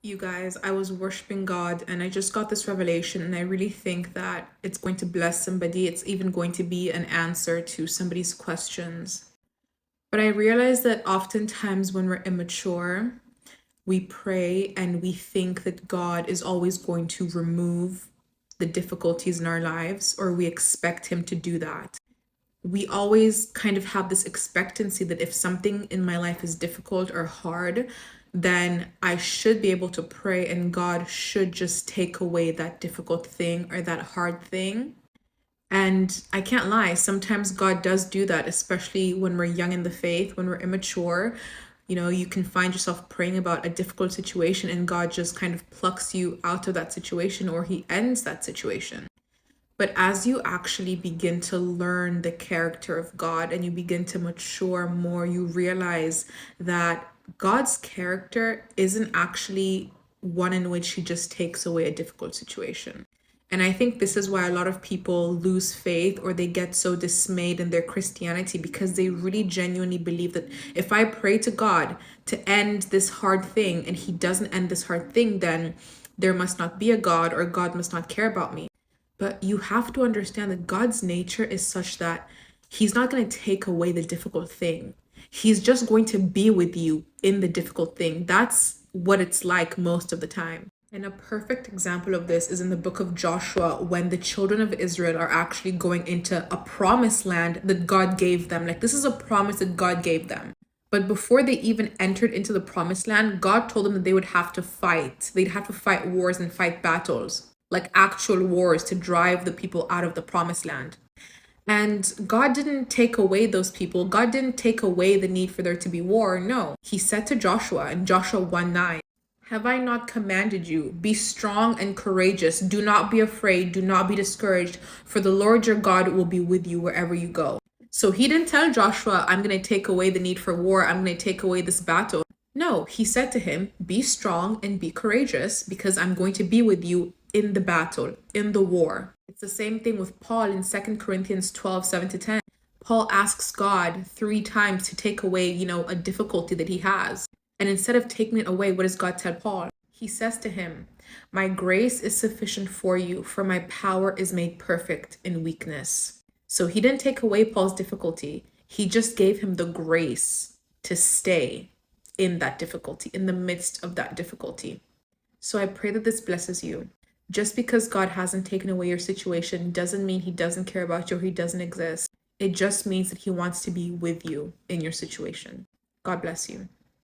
You guys, I was worshiping God and I just got this revelation, and I really think that it's going to bless somebody. It's even going to be an answer to somebody's questions. But I realized that oftentimes when we're immature, we pray and we think that God is always going to remove the difficulties in our lives, or we expect Him to do that. We always kind of have this expectancy that if something in my life is difficult or hard, then I should be able to pray and God should just take away that difficult thing or that hard thing. And I can't lie, sometimes God does do that, especially when we're young in the faith, when we're immature. You can find yourself praying about a difficult situation and God just kind of plucks you out of that situation, or He ends that situation. But as you actually begin to learn the character of God and you begin to mature more, you realize that God's character isn't actually one in which He just takes away a difficult situation. And I think this is why a lot of people lose faith or they get so dismayed in their Christianity, because they really genuinely believe that if I pray to God to end this hard thing and He doesn't end this hard thing, then there must not be a God, or God must not care about me. But you have to understand that God's nature is such that He's not going to take away the difficult thing. He's just going to be with you in the difficult thing. That's what it's like most of the time. And a perfect example of this is in the book of Joshua, when the children of Israel are actually going into a promised land that God gave them. Like, this is a promise that God gave them. But before they even entered into the promised land, God told them that they would have to fight. They'd have to fight wars and fight battles, like actual wars, to drive the people out of the promised land. And God didn't take away those people. God didn't take away the need for there to be war. No. He said to Joshua in Joshua 1:9, have I not commanded you? Be strong and courageous. Do not be afraid. Do not be discouraged, for the Lord your God will be with you wherever you go. So He didn't tell Joshua, I'm going to take away the need for war. I'm going to take away this battle. No, He said to him, be strong and be courageous, because I'm going to be with you in the battle, in the war. It's the same thing with Paul in 2 Corinthians 12:7-10. Paul asks God 3 times to take away, a difficulty that he has. And instead of taking it away, what does God tell Paul? He says to him, my grace is sufficient for you, for my power is made perfect in weakness. So He didn't take away Paul's difficulty. He just gave him the grace to stay in that difficulty, in the midst of that difficulty. So I pray that this blesses you. Just because God hasn't taken away your situation doesn't mean He doesn't care about you or He doesn't exist. It just means that He wants to be with you in your situation. God bless you.